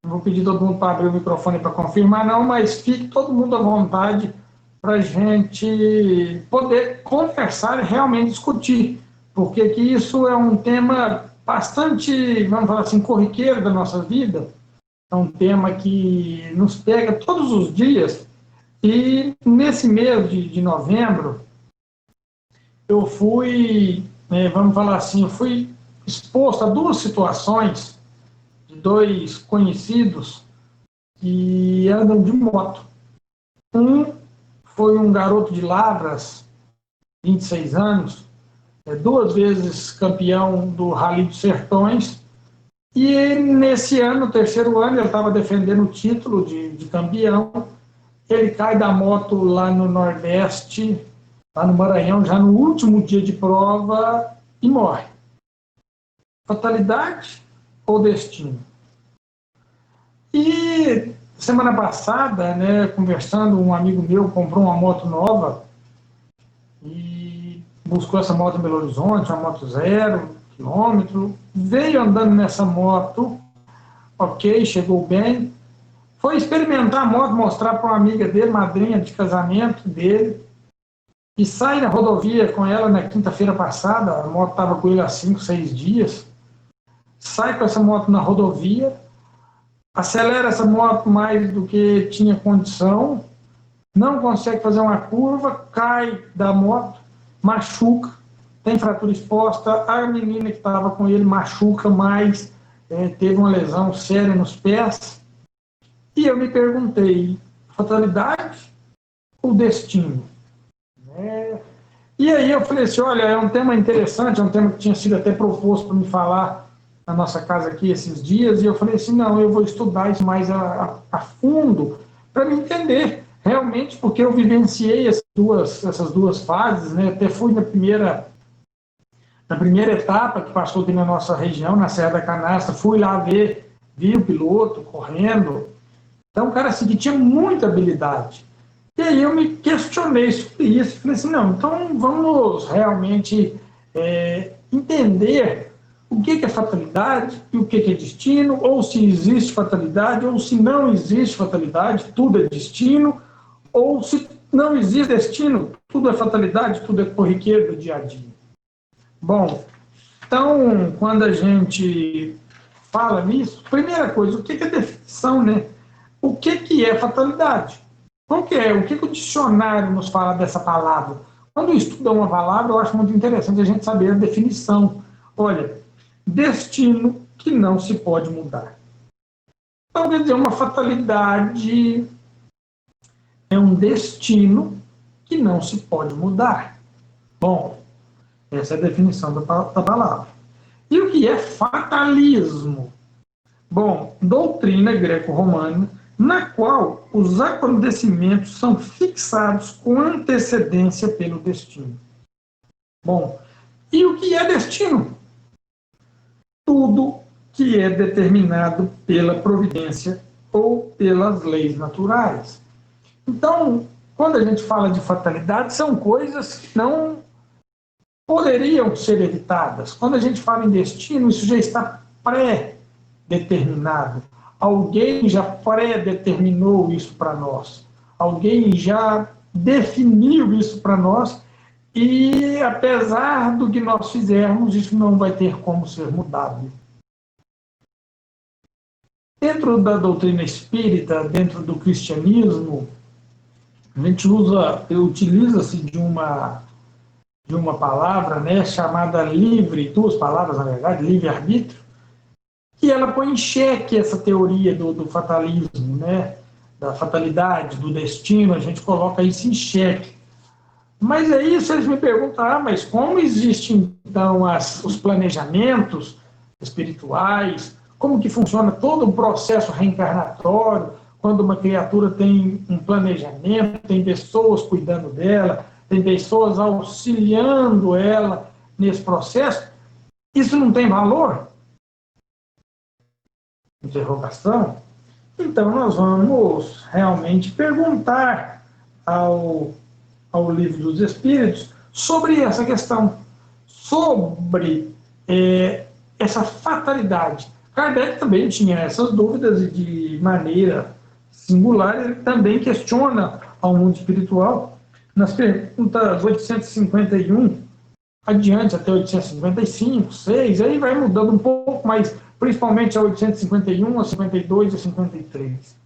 Não vou pedir todo mundo para abrir o microfone para confirmar, não, mas fique todo mundo à vontade para a gente poder conversar e realmente discutir, porque que isso é um tema bastante, vamos falar assim, corriqueiro da nossa vida, é um tema que nos pega todos os dias, e nesse mês de novembro, eu fui, vamos falar assim, eu fui exposto a duas situações de dois conhecidos que andam de moto. Um foi um garoto de Lavras, 26 anos, duas vezes campeão do Rally dos Sertões, e nesse ano, no terceiro ano, ele estava defendendo o título de campeão, ele cai da moto lá no Nordeste, lá no Maranhão, já no último dia de prova, e morre. Fatalidade ou destino? E semana passada, conversando, um amigo meu comprou uma moto nova e buscou essa moto em Belo Horizonte, uma moto 0 km, veio andando nessa moto, ok, chegou bem, foi experimentar a moto, mostrar para uma amiga dele, madrinha de casamento dele, e sai na rodovia com ela na quinta-feira passada, a moto estava com ele há 5, 6 dias, sai com essa moto na rodovia, acelera essa moto mais do que tinha condição, não consegue fazer uma curva, cai da moto, machuca, tem fratura exposta, a menina que estava com ele machuca mais, teve uma lesão séria nos pés, e eu me perguntei, fatalidade ou destino? E aí eu falei assim, olha, é um tema interessante, é um tema que tinha sido até proposto para me falar na nossa casa aqui esses dias, e eu falei assim, não, eu vou estudar isso mais a fundo para me entender realmente, porque eu vivenciei essas duas fases, até fui na primeira etapa que passou aqui na nossa região, na Serra da Canastra, fui lá vi o piloto correndo, então o cara assim, que tinha muita habilidade. E aí eu me questionei sobre isso, falei assim, não, então vamos realmente entender o que é fatalidade e o que é destino, ou se existe fatalidade, ou se não existe fatalidade, tudo é destino, ou se não existe destino, tudo é fatalidade, tudo é corriqueiro do dia a dia. Bom, então, quando a gente fala nisso, primeira coisa, o que é definição, né? O que é fatalidade? O que o dicionário nos fala dessa palavra? Quando estuda uma palavra, eu acho muito interessante a gente saber a definição. Olha, destino que não se pode mudar. Então, quer dizer, uma fatalidade é um destino que não se pode mudar. Bom, essa é a definição da palavra. E o que é fatalismo? Bom, doutrina greco-romana, na qual os acontecimentos são fixados com antecedência pelo destino. Bom, e o que é destino? Tudo que é determinado pela providência ou pelas leis naturais. Então, quando a gente fala de fatalidade, são coisas que não poderiam ser evitadas. Quando a gente fala em destino, isso já está pré-determinado. Alguém já pré-determinou isso para nós. Alguém já definiu isso para nós e, apesar do que nós fizermos, isso não vai ter como ser mudado. Dentro da doutrina espírita, dentro do cristianismo, a gente utiliza-se de uma palavra, chamada livre, duas palavras, na verdade, livre-arbítrio, que ela põe em xeque essa teoria do fatalismo, da fatalidade, do destino, a gente coloca isso em xeque. Mas aí vocês me perguntam, mas como existem, então, os planejamentos espirituais, como que funciona todo o processo reencarnatório, quando uma criatura tem um planejamento, tem pessoas cuidando dela, tem pessoas auxiliando ela nesse processo, isso não tem valor? Interrogação. Então, nós vamos realmente perguntar ao Livro dos Espíritos sobre essa questão, sobre essa fatalidade. Kardec também tinha essas dúvidas e, de maneira singular, ele também questiona ao mundo espiritual nas perguntas 851 adiante, até 855, 6, aí vai mudando um pouco, mas principalmente a 851, a 52 e a 53.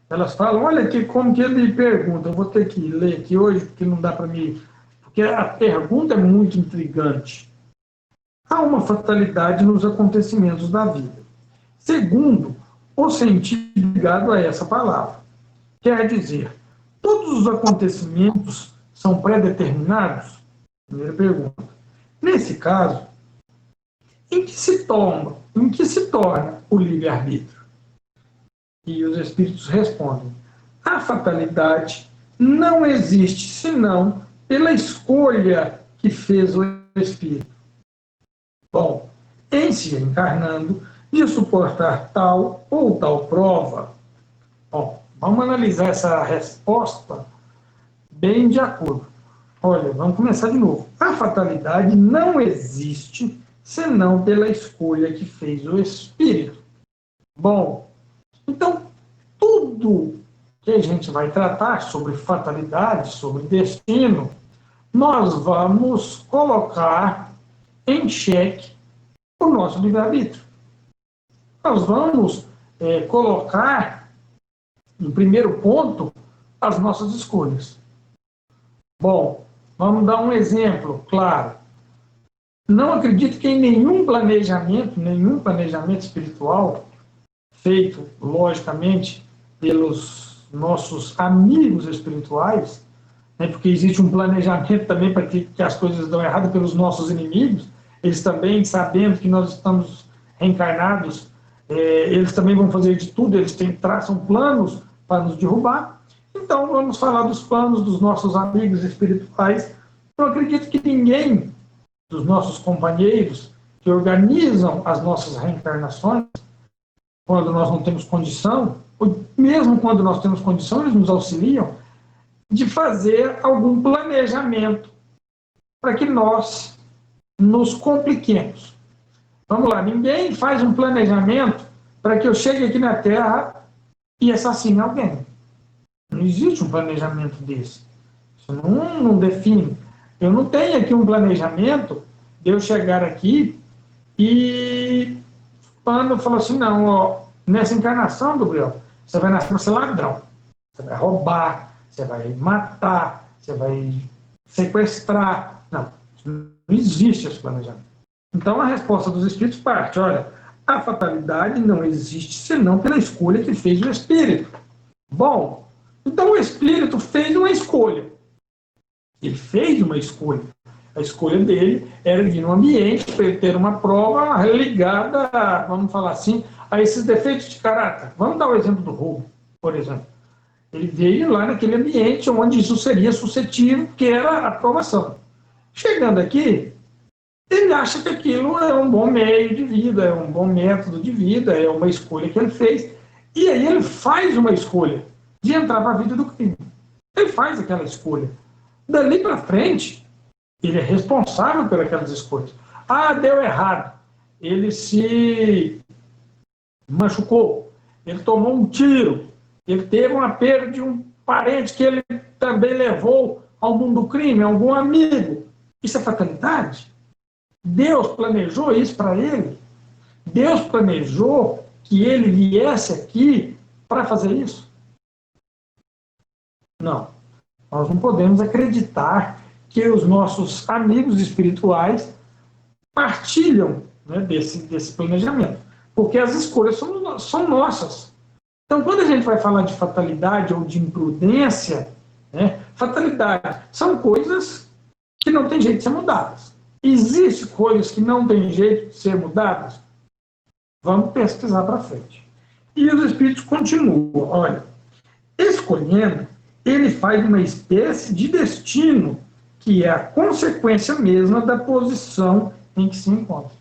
Elas falam, olha aqui como que ele pergunta, eu vou ter que ler aqui hoje, porque não dá para mim, porque a pergunta é muito intrigante. Há uma fatalidade nos acontecimentos da vida. Segundo o sentido ligado a essa palavra. Quer dizer, todos os acontecimentos são pré-determinados? Primeira pergunta. Nesse caso, em que se torna o livre-arbítrio? E os espíritos respondem, a fatalidade não existe senão pela escolha que fez o espírito. Bom, em se encarnando, de suportar tal ou tal prova. Bom, vamos analisar essa resposta bem de acordo. Olha, vamos começar de novo. A fatalidade não existe senão pela escolha que fez o espírito. Bom, então, tudo que a gente vai tratar sobre fatalidade, sobre destino, nós vamos colocar em xeque o nosso livre-arbítrio. Nós vamos colocar, em primeiro ponto, as nossas escolhas. Bom, vamos dar um exemplo, claro. Não acredito que em nenhum planejamento espiritual, feito, logicamente, pelos nossos amigos espirituais, né, porque existe um planejamento também para que as coisas dão errado pelos nossos inimigos, eles também, sabendo que nós estamos reencarnados, eles também vão fazer de tudo, eles traçam planos para nos derrubar. Então, vamos falar dos planos dos nossos amigos espirituais. Eu acredito que ninguém dos nossos companheiros que organizam as nossas reencarnações, quando nós não temos condição, ou mesmo quando nós temos condição, eles nos auxiliam, de fazer algum planejamento para que nós nos compliquemos. Vamos lá, ninguém faz um planejamento para que eu chegue aqui na Terra e assassine alguém. Não existe um planejamento desse. Isso não define. Eu não tenho aqui um planejamento de eu chegar aqui e quando falou assim, não, ó, nessa encarnação, Gabriel, você vai nascer para ser ladrão. Você vai roubar, você vai matar, você vai sequestrar. Não existe esse planejamento. Então, a resposta dos espíritos parte, olha, a fatalidade não existe senão pela escolha que fez o espírito. Bom, então o espírito fez uma escolha. Ele fez uma escolha. A escolha dele era vir num ambiente para ele ter uma prova ligada, vamos falar assim, a esses defeitos de caráter. Vamos dar o exemplo do roubo, por exemplo. Ele veio lá naquele ambiente onde isso seria suscetível, que era a aprovação. Chegando aqui, ele acha que aquilo é um bom meio de vida, é um bom método de vida, é uma escolha que ele fez. E aí ele faz uma escolha de entrar para a vida do crime. Ele faz aquela escolha. Dali para frente, ele é responsável por aquelas escolhas. Ah, deu errado. Ele se machucou. Ele tomou um tiro. Ele teve uma perda de um parente que ele também levou ao mundo do crime, algum amigo. Isso é fatalidade? Deus planejou isso para ele? Deus planejou que ele viesse aqui para fazer isso? Não. Nós não podemos acreditar que os nossos amigos espirituais partilham, né, desse planejamento, porque as escolhas são nossas. Então, quando a gente vai falar de fatalidade ou de imprudência, né, fatalidade são coisas que não tem jeito de ser mudadas. Existem coisas que não tem jeito de ser mudadas? Vamos pesquisar para frente. E os espíritos continuam, olha, escolhendo, ele faz uma espécie de destino, que é a consequência mesma da posição em que se encontra.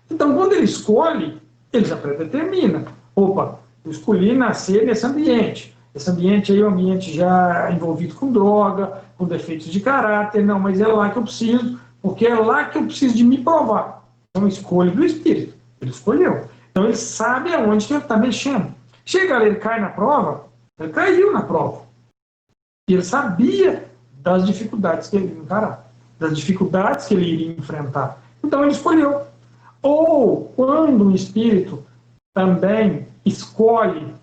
Então, quando ele escolhe, ele já predetermina. Opa, eu escolhi nascer nesse ambiente. Esse ambiente aí é um ambiente já envolvido com droga, com defeitos de caráter. Não, mas é lá que eu preciso, porque é lá que eu preciso de me provar. É uma escolha do espírito. Ele escolheu. Então ele sabe aonde que ele está mexendo. Chega ali, ele cai na prova, ele caiu na prova. E ele sabia das dificuldades que ele ia encarar, das dificuldades que ele iria enfrentar. Então ele escolheu. Ou quando um espírito também escolhe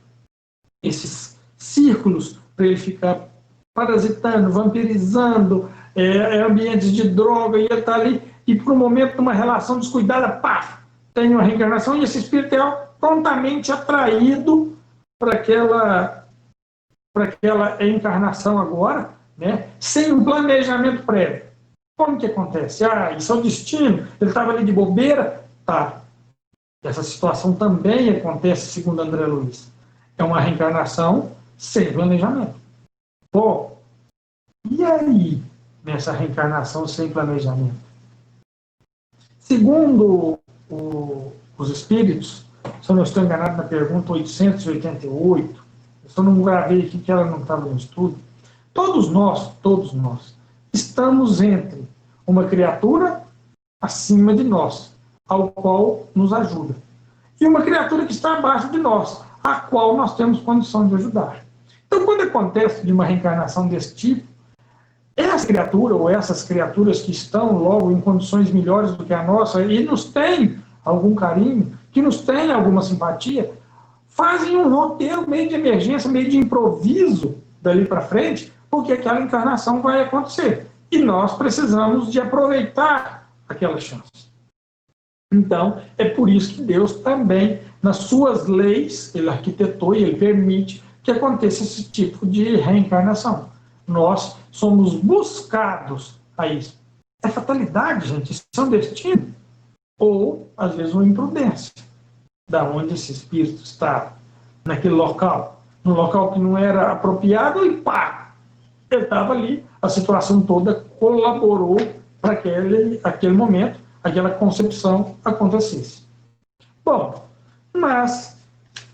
esses círculos para ele ficar parasitando, vampirizando, ambientes de droga, e ele está ali, e por um momento, numa relação descuidada, pá, tem uma reencarnação, e esse espírito é prontamente atraído para aquela encarnação agora, né, sem um planejamento prévio. Como que acontece? Isso é o destino, ele estava ali de bobeira, tá. Essa situação também acontece, segundo André Luiz. É uma reencarnação sem planejamento. Pô, e aí, nessa reencarnação sem planejamento? Segundo os espíritos, se eu não estou enganado na pergunta 888, eu só não gravei aqui que ela não estava no estudo, todos nós, estamos entre uma criatura acima de nós, ao qual nos ajuda, e uma criatura que está abaixo de nós, a qual nós temos condição de ajudar. Então, quando acontece de uma reencarnação desse tipo, essa criatura ou essas criaturas que estão logo em condições melhores do que a nossa e nos têm algum carinho, que nos têm alguma simpatia, fazem um roteiro meio de emergência, meio de improviso dali para frente, porque aquela encarnação vai acontecer. E nós precisamos de aproveitar aquela chance. Então, é por isso que Deus também, nas suas leis, ele arquitetou e ele permite que aconteça esse tipo de reencarnação. Nós somos buscados a isso. É fatalidade, gente, isso é um destino. Ou, às vezes, uma imprudência. Da onde esse espírito está, naquele local. Num local que não era apropriado e pá! Ele estava ali, a situação toda colaborou para aquele momento, aquela concepção acontecesse. Bom, mas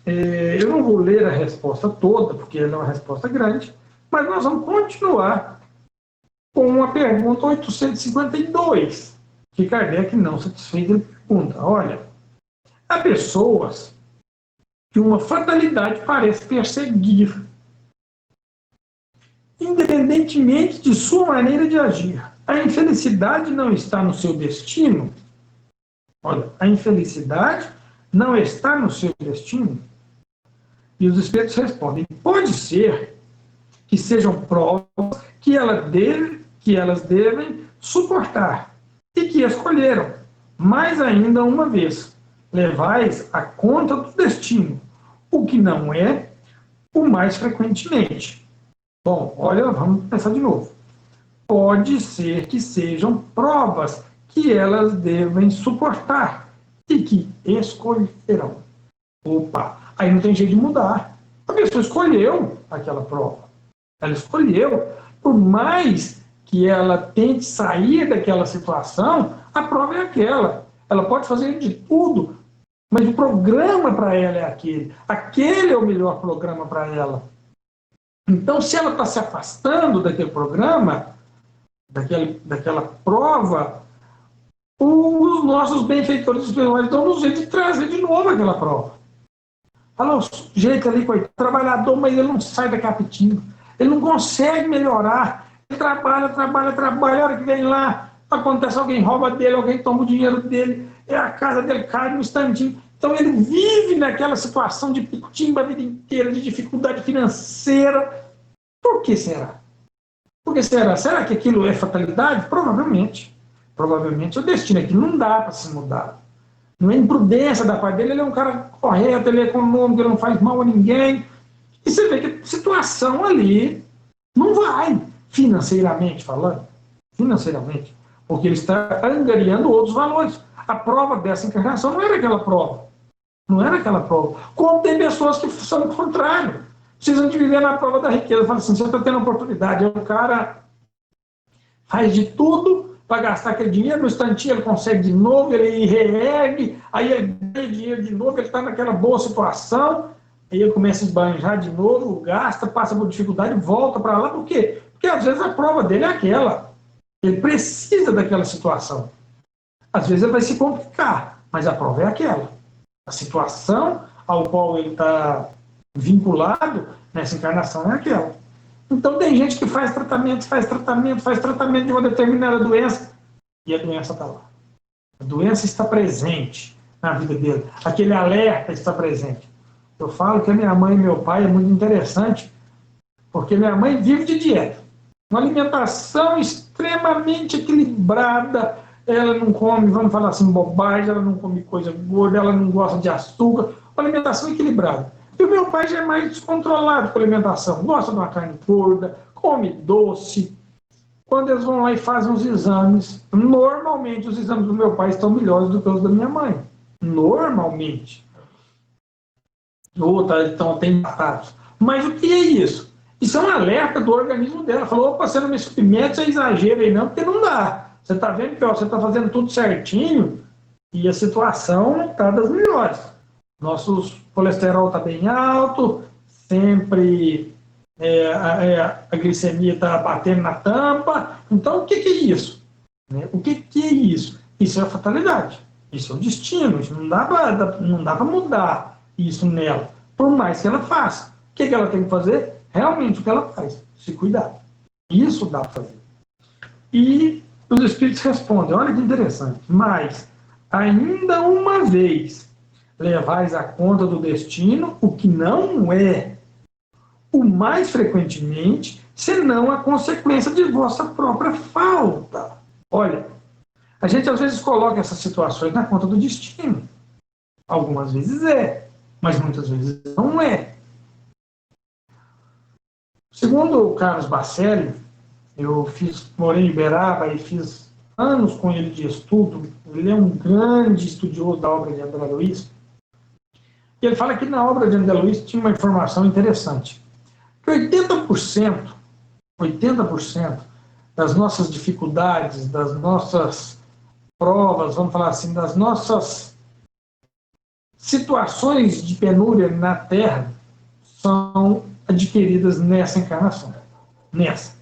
eu não vou ler a resposta toda, porque ela é uma resposta grande, mas nós vamos continuar com a pergunta 852, que Kardec, não satisfeito, ele pergunta: olha, há pessoas que uma fatalidade parece perseguir, independentemente de sua maneira de agir. A infelicidade não está no seu destino? Olha, a infelicidade não está no seu destino? E os espíritos respondem: pode ser que sejam provas que elas devem suportar e que escolheram, mais ainda uma vez, levais a conta do destino, o que não é o mais frequentemente. Bom, olha, vamos pensar de novo. Pode ser que sejam provas que elas devem suportar e que escolherão. Opa, aí não tem jeito de mudar. A pessoa escolheu aquela prova. Ela escolheu, por mais que ela tente sair daquela situação, a prova é aquela. Ela pode fazer de tudo, mas o programa para ela é aquele. Aquele é o melhor programa para ela. Então, se ela está se afastando daquele programa, daquela prova, os nossos benfeitores espirituais dão um jeito de trazer de novo aquela prova. Fala, o sujeito ali, coitado, trabalhador, mas ele não sai da capitinga. Ele não consegue melhorar. Ele trabalha, a hora que vem lá, acontece, alguém rouba dele, alguém toma o dinheiro dele, a casa dele cai no instantinho. Então ele vive naquela situação de pitimba a vida inteira, de dificuldade financeira. Por que será? Por que será? Será que aquilo é fatalidade? Provavelmente. Provavelmente é o destino. Aquilo não dá para se mudar. Não é imprudência da parte dele, ele é um cara correto, ele é econômico, ele não faz mal a ninguém. E você vê que a situação ali não vai, financeiramente falando. Financeiramente. Porque ele está angariando outros valores. A prova dessa encarnação não era aquela prova. Não era aquela prova. Como tem pessoas que são o contrário. Precisam de viver na prova da riqueza. Fala assim, você está tendo oportunidade. Aí o cara faz de tudo para gastar aquele dinheiro, no instantinho ele consegue de novo, ele reergue, aí ele ganha dinheiro de novo, ele está naquela boa situação, aí ele começa a esbanjar de novo, gasta, passa por dificuldade, volta para lá. Por quê? Porque às vezes a prova dele é aquela. Ele precisa daquela situação. Às vezes ele vai se complicar, mas a prova é aquela. A situação ao qual ele está vinculado nessa encarnação é aquela. Então tem gente que faz tratamento de uma determinada doença e a doença está lá. A doença está presente na vida dele. Aquele alerta está presente. Eu falo que a minha mãe e meu pai é muito interessante, porque minha mãe vive de dieta. Uma alimentação extremamente equilibrada. Ela não come, vamos falar assim, bobagem, ela não come coisa gorda, ela não gosta de açúcar. Uma alimentação equilibrada. E o meu pai já é mais descontrolado com a alimentação. Gosta de uma carne gorda, come doce. Quando eles vão lá e fazem os exames, normalmente os exames do meu pai estão melhores do que os da minha mãe. Normalmente. Ou então tem batatas. Mas o que é isso? Isso é um alerta do organismo dela. Falou, opa, você não me submete a exagero aí não, porque não dá. Você está vendo que você está fazendo tudo certinho e a situação não está das melhores. Nosso colesterol está bem alto, sempre a glicemia está batendo na tampa. Então, o que é isso? O que é isso? Isso é a fatalidade. Isso é o destino. Isso não dá para mudar isso nela, por mais que ela faça. O que ela tem que fazer? Realmente o que ela faz, se cuidar. Isso dá para fazer. E os espíritos respondem, olha que interessante, mas ainda uma vez levais à conta do destino o que não é, o mais frequentemente, senão a consequência de vossa própria falta. Olha, a gente às vezes coloca essas situações na conta do destino. Algumas vezes é, mas muitas vezes não é. Segundo o Carlos Bacelli, eu morei em Uberaba e fiz anos com ele de estudo. Ele é um grande estudioso da obra de André Luiz. E ele fala que na obra de André Luiz tinha uma informação interessante. Que 80% das nossas dificuldades, das nossas provas, vamos falar assim, das nossas situações de penúria na Terra são adquiridas nessa encarnação. Nessa.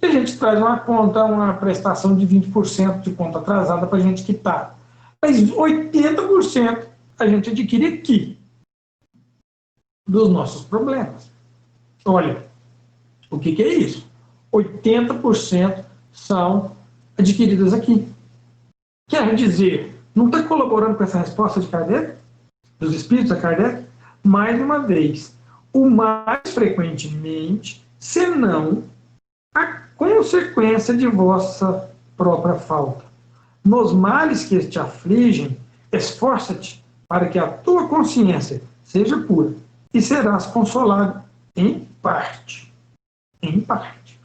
E a gente traz uma conta, uma prestação de 20% de conta atrasada para a gente quitar. Mas 80% a gente adquire aqui, dos nossos problemas. Olha, o que é isso? 80% são adquiridas aqui. Quer dizer, não está colaborando com essa resposta de Kardec? Dos espíritos a Kardec? Mais uma vez, o mais frequentemente, senão a consequência de vossa própria falta. Nos males que te afligem, esforça-te para que a tua consciência seja pura e serás consolado em parte. Em parte.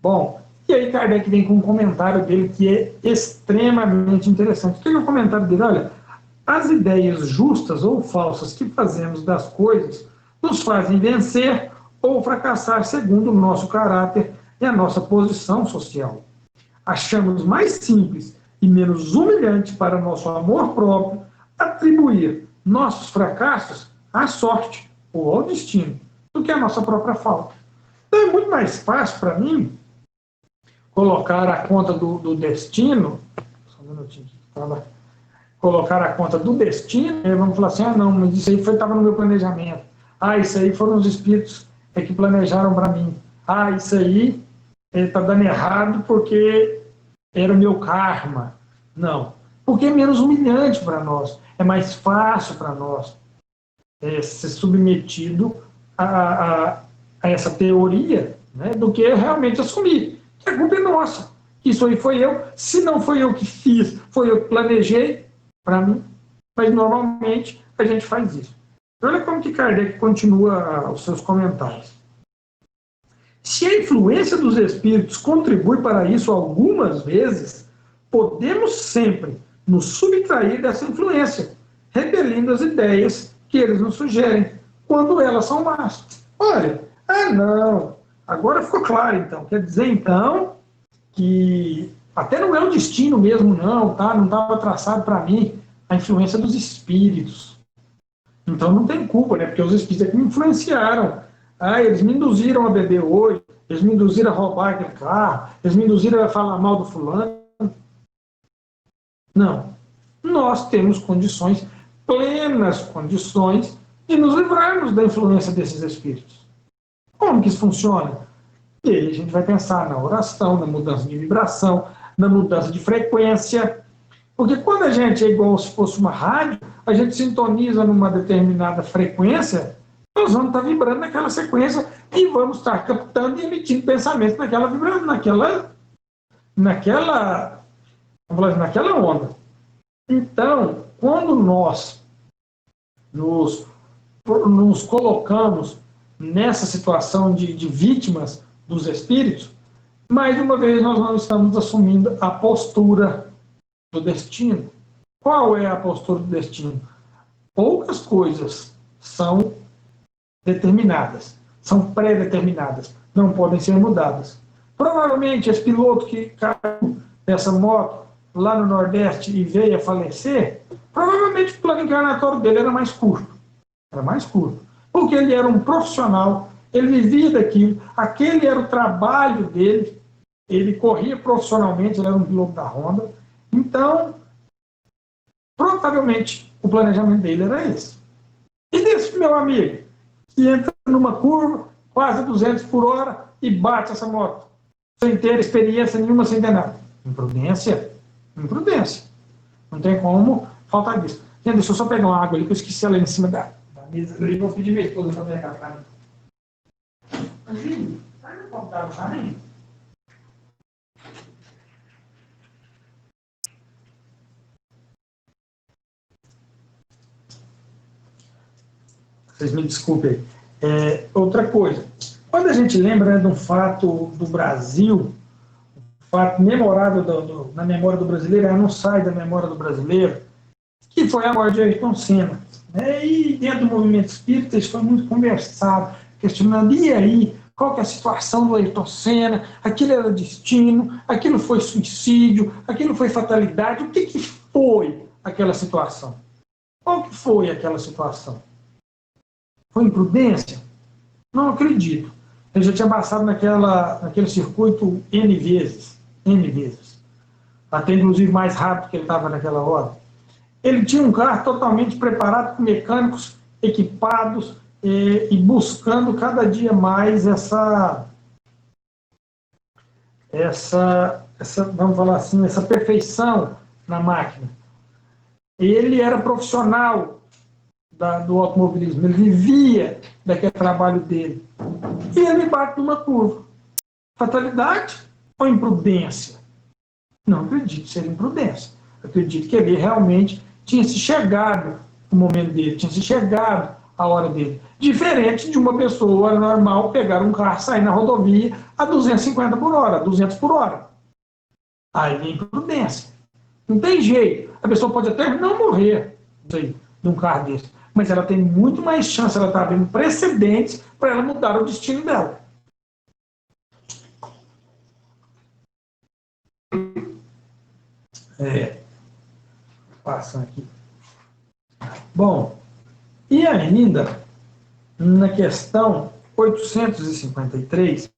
Bom, e aí Kardec vem com um comentário dele que é extremamente interessante. O que é o comentário dele? Olha, as ideias justas ou falsas que fazemos das coisas nos fazem vencer ou fracassar segundo o nosso caráter e a nossa posição social. Achamos mais simples e menos humilhante para nosso amor próprio atribuir nossos fracassos à sorte ou ao destino do que à nossa própria falta. Então é muito mais fácil para mim colocar a conta do destino, só um minutinho, colocar a conta do destino, e vamos falar assim, não, mas isso aí estava no meu planejamento. Isso aí foram os espíritos que planejaram para mim. Isso aí está dando errado porque era o meu karma. Não, porque é menos humilhante para nós, é mais fácil para nós ser submetido a essa teoria, né, do que realmente assumir que a culpa é nossa. Isso aí foi eu, se não foi eu que fiz, foi eu que planejei para mim, mas normalmente a gente faz isso. Olha como que Kardec continua os seus comentários. Se a influência dos espíritos contribui para isso algumas vezes, podemos sempre nos subtrair dessa influência, repelindo as ideias que eles nos sugerem, quando elas são más. Olha, não, agora ficou claro então, quer dizer então que até não é o destino mesmo não, tá? Não estava traçado para mim a influência dos espíritos. Então não tem culpa, né? Porque os espíritos é que me influenciaram. Eles me induziram a beber hoje, eles me induziram a roubar aquele carro, eles me induziram a falar mal do fulano. Não. Nós temos condições plenas condições de nos livrarmos da influência desses espíritos. Como que isso funciona? E aí a gente vai pensar na oração, na mudança de vibração, na mudança de frequência. Porque quando a gente é igual se fosse uma rádio, a gente sintoniza numa determinada frequência, nós vamos estar vibrando naquela sequência e vamos estar captando e emitindo pensamentos naquela vibração, naquela onda. Então, quando nós nos colocamos nessa situação de vítimas dos espíritos, mais uma vez nós não estamos assumindo a postura do destino. Qual é a postura do destino? Poucas coisas são determinadas, são pré-determinadas, não podem ser mudadas. Provavelmente esse piloto que caiu dessa moto lá no Nordeste e veio a falecer, provavelmente o plano encarnatório dele era mais curto. Era mais curto. Porque ele era um profissional, ele vivia daquilo, aquele era o trabalho dele, ele corria profissionalmente, ele era um piloto da Honda. Então, provavelmente, o planejamento dele era esse. E desse meu amigo, que entra numa curva, quase 200 por hora, e bate essa moto, sem ter experiência nenhuma, sem ter nada. Imprudência. Imprudência. Não tem como faltar disso. Gente, deixa eu só pegar uma água ali, que eu esqueci ela em cima da mesa. Eu vou pedir minha esposa para pegar para mim. Anjinho, sai no computador, sai. Vocês me desculpem. Outra coisa, quando a gente lembra, né, de um fato do Brasil, um fato memorável na memória do brasileiro, não sai da memória do brasileiro, que foi a morte de Ayrton Senna. Né? E dentro do movimento espírita isso foi muito conversado, questionando, e aí, qual que é a situação do Ayrton Senna? Aquilo era destino, aquilo foi suicídio, aquilo foi fatalidade, o que foi aquela situação? Qual que foi aquela situação? Foi imprudência? Não acredito. Ele já tinha passado naquele circuito N vezes. Até inclusive mais rápido que ele estava naquela hora. Ele tinha um carro totalmente preparado, com mecânicos equipados e buscando cada dia mais vamos falar assim, essa perfeição na máquina. Ele era profissional do automobilismo, ele vivia daquele trabalho dele. E ele bate numa curva. Fatalidade ou imprudência? Não acredito ser imprudência. Acredito que ele realmente tinha se chegado o momento dele, tinha se chegado a hora dele. Diferente de uma pessoa normal pegar um carro, sair na rodovia a 250 por hora, 200 por hora. Aí é imprudência. Não tem jeito. A pessoa pode até não morrer de um carro desse, mas ela tem muito mais chance, ela está vendo precedentes para ela mudar o destino dela. Passando aqui. Bom, e ainda, na questão 853,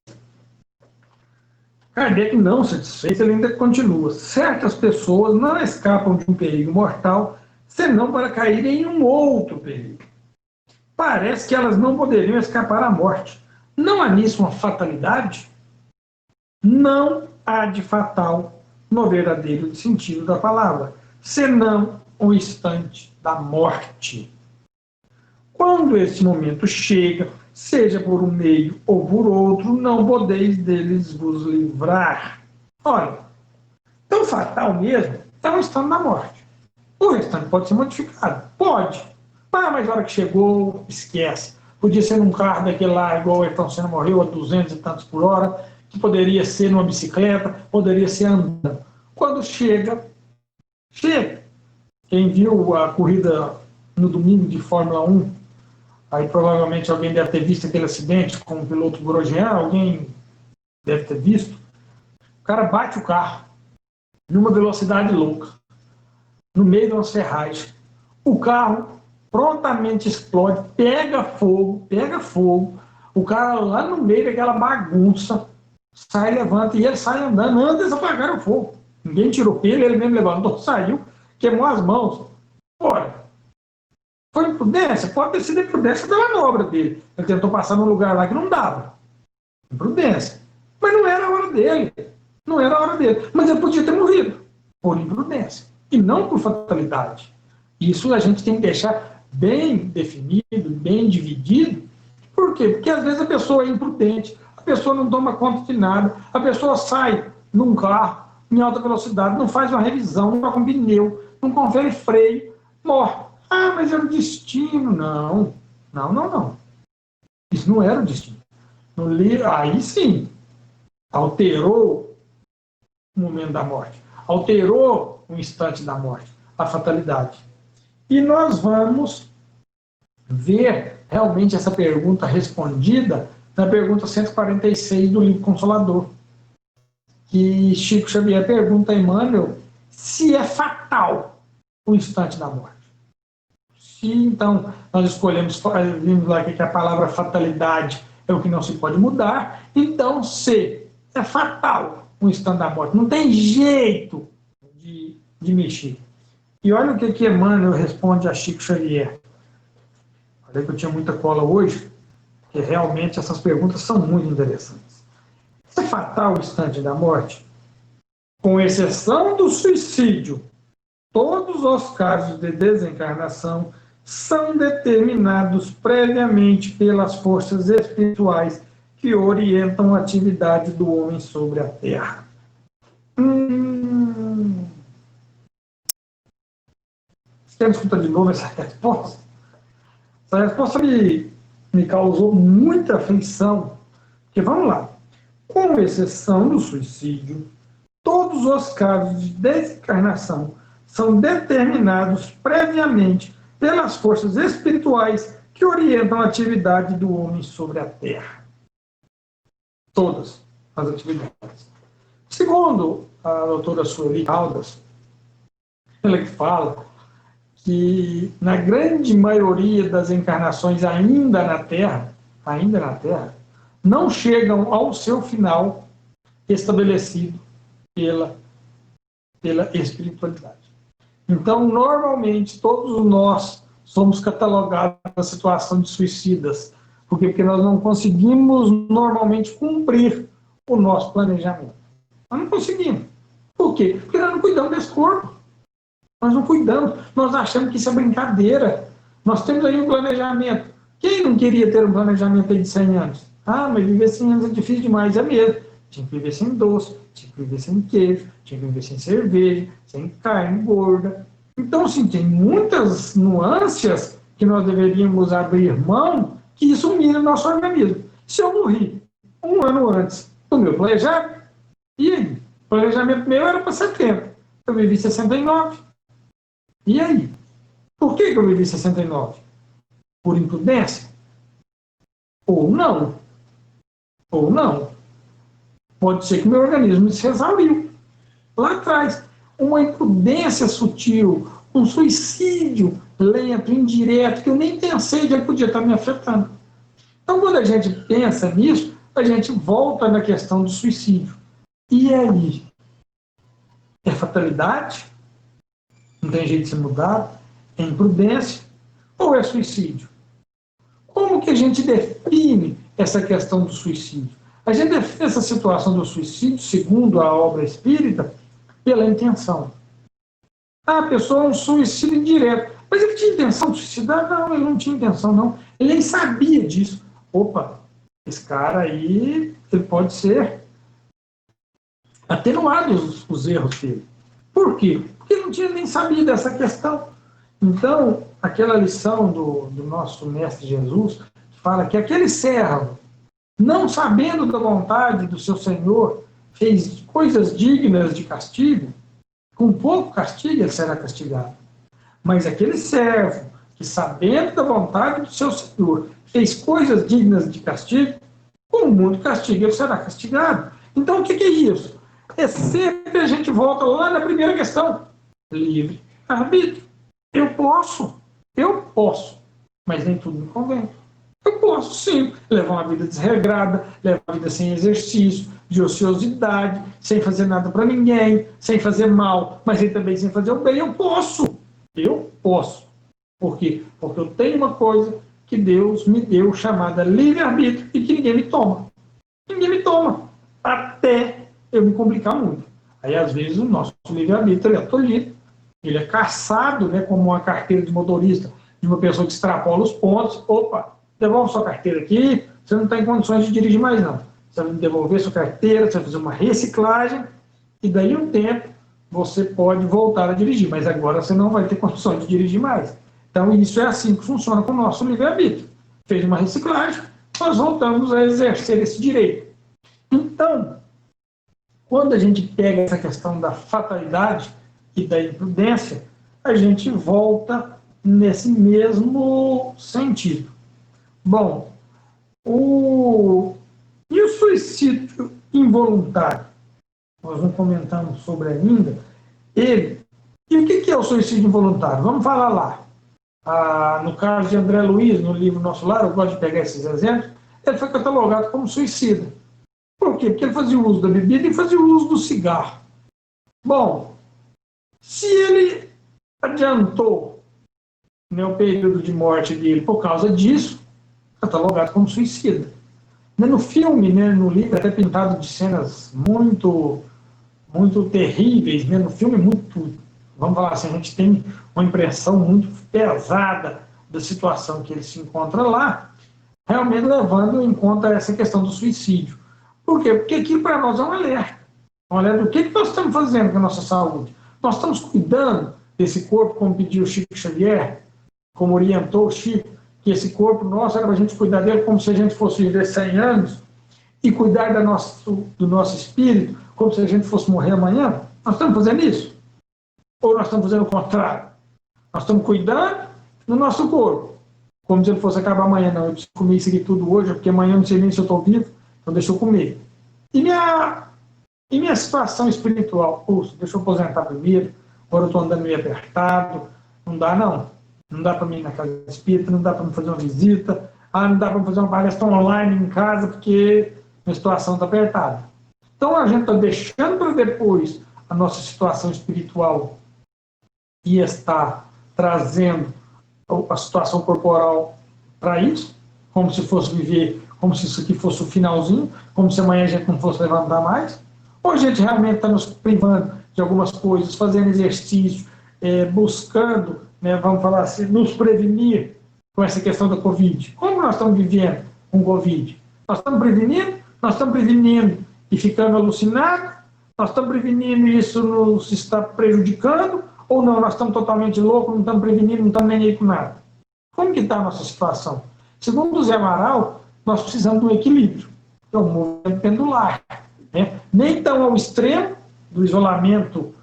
Kardec, não satisfeito, ele ainda continua. Certas pessoas não escapam de um perigo mortal senão para caírem em um outro perigo. Parece que elas não poderiam escapar à morte. Não há nisso uma fatalidade? Não há de fatal no verdadeiro sentido da palavra, senão o instante da morte. Quando esse momento chega, seja por um meio ou por outro, não podeis deles vos livrar. Olha, tão fatal mesmo é o instante da morte. O restante pode ser modificado? Pode. Mas na hora que chegou, esquece. Podia ser num carro daquele lá, igual o Ayrton Senna morreu a 200 e tantos por hora, que poderia ser numa bicicleta, poderia ser andando. Quando chega. Quem viu a corrida no domingo de Fórmula 1, aí provavelmente alguém deve ter visto aquele acidente com o piloto Grosjean, alguém deve ter visto. O cara bate o carro numa velocidade louca, no meio de umas ferragens. O carro prontamente explode, pega fogo. O cara lá no meio daquela bagunça sai, levanta, e ele sai andando antes de apagar o fogo. Ninguém tirou ele mesmo levantou, saiu, queimou as mãos. Olha, Foi imprudência? Pode ter sido imprudência da manobra dele. Ele tentou passar num lugar lá que não dava. Imprudência. Mas não era a hora dele. Não era a hora dele. Mas ele podia ter morrido por imprudência. E não por fatalidade. Isso a gente tem que deixar bem definido, bem dividido. Por quê? Porque às vezes a pessoa é imprudente, a pessoa não toma conta de nada, a pessoa sai num carro em alta velocidade, não faz uma revisão, não troca um pneu, não confere freio, morre. Ah, mas era o destino. Não, não, não, não. Isso não era o destino. Aí sim, alterou o momento da morte, alterou o instante da morte, a fatalidade. E nós vamos ver realmente essa pergunta respondida na pergunta 146 do livro Consolador, que Chico Xavier pergunta a Emmanuel se é fatal o instante da morte. Se então nós escolhemos, vimos lá que a palavra fatalidade é o que não se pode mudar, então se é fatal o instante da morte, não tem jeito de mexer. E olha o que Emmanuel responde a Chico Xavier. Falei que eu tinha muita cola hoje, porque realmente essas perguntas são muito interessantes. É fatal o instante da morte? Com exceção do suicídio, todos os casos de desencarnação são determinados previamente pelas forças espirituais que orientam a atividade do homem sobre a Terra. Quer escutar de novo essa resposta? Essa resposta me causou muita aflição. Porque, vamos lá, com exceção do suicídio, todos os casos de desencarnação são determinados previamente pelas forças espirituais que orientam a atividade do homem sobre a Terra. Todas as atividades. Segundo a doutora Sueli Caldas, ela que fala que na grande maioria das encarnações ainda na Terra, não chegam ao seu final estabelecido pela espiritualidade. Então, normalmente, todos nós somos catalogados na situação de suicidas. Por quê? Porque nós não conseguimos normalmente cumprir o nosso planejamento. Nós não conseguimos. Por quê? Porque nós não cuidamos desse corpo. Nós não cuidamos. Nós achamos que isso é brincadeira. Nós temos aí um planejamento. Quem não queria ter um planejamento aí de 100 anos? Ah, mas viver 100 anos é difícil demais, é mesmo. Tinha que viver sem doce, tinha que viver sem queijo, tinha que viver sem cerveja, sem carne gorda. Então, assim, tem muitas nuances que nós deveríamos abrir mão, que isso mira o nosso organismo. Se eu morri 1 ano antes do meu planejamento, e aí? O planejamento meu era para 70. Eu vivi 69. E aí? Por que eu vivi 69? Por imprudência? Ou não? Ou não? Pode ser que meu organismo se exauriu. Lá atrás, uma imprudência sutil, um suicídio lento, indireto, que eu nem pensei que ele podia estar me afetando. Então, quando a gente pensa nisso, a gente volta na questão do suicídio. E aí? É fatalidade? Não tem jeito de se mudar? É imprudência? Ou é suicídio? Como que a gente define essa questão do suicídio? A gente define essa situação do suicídio, segundo a obra espírita, pela intenção. A pessoa é um suicídio indireto. Mas ele tinha intenção de suicidar? Não, ele não tinha intenção, não. Ele nem sabia disso. Opa, esse cara aí, ele pode ser atenuado os erros dele. Por quê? Porque ele não tinha nem sabido dessa questão. Então, aquela lição do nosso Mestre Jesus, fala que aquele servo, não sabendo da vontade do seu Senhor, fez coisas dignas de castigo, com pouco castigo ele será castigado. Mas aquele servo, que sabendo da vontade do seu Senhor, fez coisas dignas de castigo, com muito castigo ele será castigado. Então, o que é isso? É sempre a gente volta lá na primeira questão. Livre arbítrio. Eu posso, mas nem tudo me convém. Eu posso, sim, levar uma vida desregrada, levar uma vida sem exercício, de ociosidade, sem fazer nada para ninguém, sem fazer mal, mas também sem fazer o bem. Eu posso. Por quê? Porque eu tenho uma coisa que Deus me deu chamada livre-arbítrio e que ninguém me toma. Ninguém me toma. Até eu me complicar muito. Aí, às vezes, o nosso livre-arbítrio é tolhido, ele é caçado, né, como uma carteira de motorista de uma pessoa que extrapola os pontos. Opa, devolve sua carteira aqui, você não está em condições de dirigir mais não. Você vai devolver sua carteira, você vai fazer uma reciclagem, e daí um tempo você pode voltar a dirigir, mas agora você não vai ter condições de dirigir mais. Então, isso é assim que funciona com o nosso livre-arbítrio. Fez uma reciclagem, nós voltamos a exercer esse direito. Então, quando a gente pega essa questão da fatalidade e da imprudência, a gente volta nesse mesmo sentido. Bom, e o suicídio involuntário? Nós não comentamos sobre ainda ele. E o que é o suicídio involuntário? Vamos falar lá. No caso de André Luiz, no livro Nosso Lar, eu gosto de pegar esses exemplos, ele foi catalogado como suicida. Por quê? Porque ele fazia uso da bebida e fazia uso do cigarro. Bom, se ele adiantou, né, o período de morte dele por causa disso, catalogado como suicida. No filme, né, no livro, é até pintado de cenas muito, muito terríveis. Né, no filme, muito, vamos falar assim, a gente tem uma impressão muito pesada da situação que ele se encontra lá, realmente levando em conta essa questão do suicídio. Por quê? Porque aqui para nós é um alerta. Um alerta do que nós estamos fazendo com a nossa saúde. Nós estamos cuidando desse corpo, como pediu o Chico Xavier, como orientou o Chico, que esse corpo nosso era para a gente cuidar dele como se a gente fosse viver 100 anos e cuidar do nosso espírito como se a gente fosse morrer amanhã. Nós estamos fazendo isso? Ou nós estamos fazendo o contrário? Nós estamos cuidando do nosso corpo, como se ele fosse acabar amanhã. Não, eu preciso comer isso aqui tudo hoje, porque amanhã eu não sei nem se eu estou vivo, então deixa eu comer. E minha situação espiritual? Poxa, deixa eu aposentar primeiro, agora eu estou andando meio apertado, não dá não. Não dá para mim ir na casa espírita, não dá para me fazer uma visita, não dá para me fazer uma palestra online em casa, porque a situação está apertada. Então a gente está deixando para depois a nossa situação espiritual e está trazendo a situação corporal para isso, como se fosse viver, como se isso aqui fosse o finalzinho, como se amanhã a gente não fosse levantar mais, ou a gente realmente está nos privando de algumas coisas, fazendo exercício, buscando, né, vamos falar assim, nos prevenir com essa questão da Covid. Como nós estamos vivendo com Covid? Nós estamos prevenindo e ficando alucinados, nós estamos prevenindo e isso nos está prejudicando, ou não, nós estamos totalmente loucos, não estamos prevenindo, não estamos nem aí com nada. Como que está a nossa situação? Segundo o Zé Amaral, nós precisamos de um equilíbrio, é um movimento pendular, né? Nem tão ao extremo do isolamento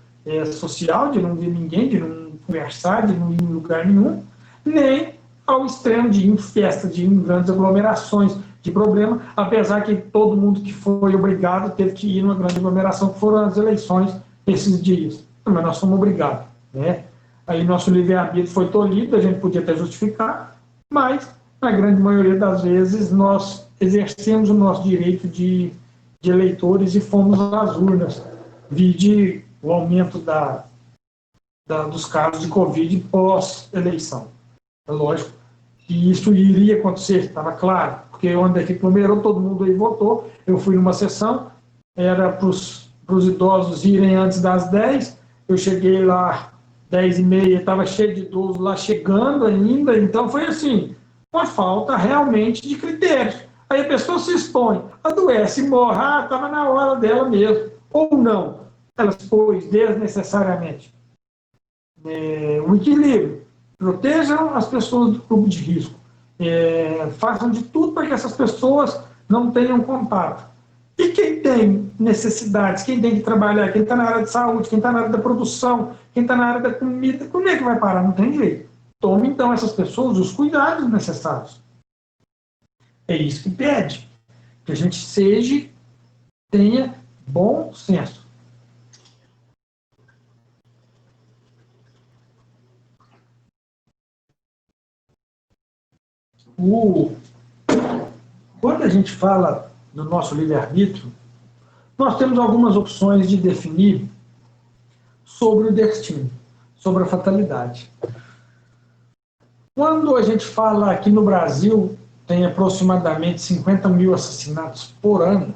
social, de não ver ninguém, de não conversar, de não ir em lugar nenhum, nem ao extremo de ir em festa, de ir em grandes aglomerações de problema, apesar que todo mundo que foi obrigado teve que ir numa grande aglomeração, que foram as eleições esses dias. Mas nós fomos obrigados, né? Aí nosso livre-arbítrio foi tolhido, a gente podia até justificar, mas na grande maioria das vezes nós exercemos o nosso direito de eleitores e fomos às urnas, vide o aumento dos casos de Covid pós-eleição. É lógico que isso iria acontecer, estava claro, porque onde é que aglomerou, todo mundo aí votou. Eu fui numa sessão, era para os idosos irem antes das 10, eu cheguei lá 10h30, estava cheio de idosos lá chegando ainda, então foi assim, uma falta realmente de critérios. Aí a pessoa se expõe, adoece, morre, estava na hora dela mesmo, ou não, ela se expôs desnecessariamente. O equilíbrio, protejam as pessoas do grupo de risco, façam de tudo para que essas pessoas não tenham contato. E quem tem necessidades, quem tem que trabalhar, quem está na área de saúde, quem está na área da produção, quem está na área da comida, como é que vai parar? Não tem jeito. Tome, então, essas pessoas os cuidados necessários. É isso que pede. Que a gente tenha bom senso. Quando a gente fala do nosso livre-arbítrio, nós temos algumas opções de definir sobre o destino, sobre a fatalidade. Quando a gente fala que no Brasil tem aproximadamente 50 mil assassinatos por ano,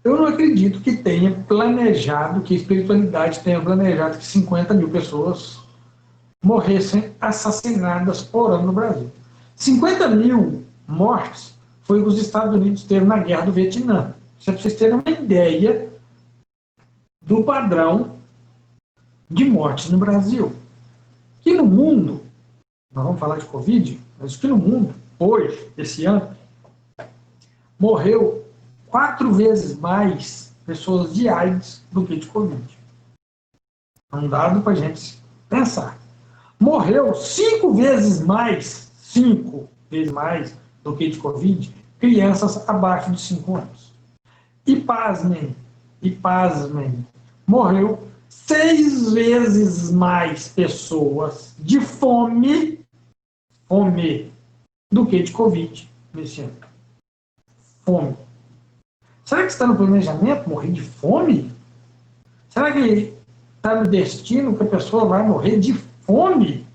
eu não acredito que tenha planejado, que a espiritualidade tenha planejado que 50 mil pessoas morressem assassinadas por ano no Brasil. 50 mil mortes foi o que os Estados Unidos teve na Guerra do Vietnã. Isso é para vocês terem uma ideia do padrão de mortes no Brasil. Que no mundo, nós vamos falar de Covid, mas que no mundo, hoje, esse ano, morreu 4 vezes mais pessoas de AIDS do que de Covid. É um dado para a gente pensar. Morreu 5 vezes mais do que de Covid, crianças abaixo de 5 anos. E pasmem, morreu 6 vezes mais pessoas de fome do que de Covid nesse ano. Fome. Será que está no planejamento morrer de fome? Será que está no destino que a pessoa vai morrer de fome?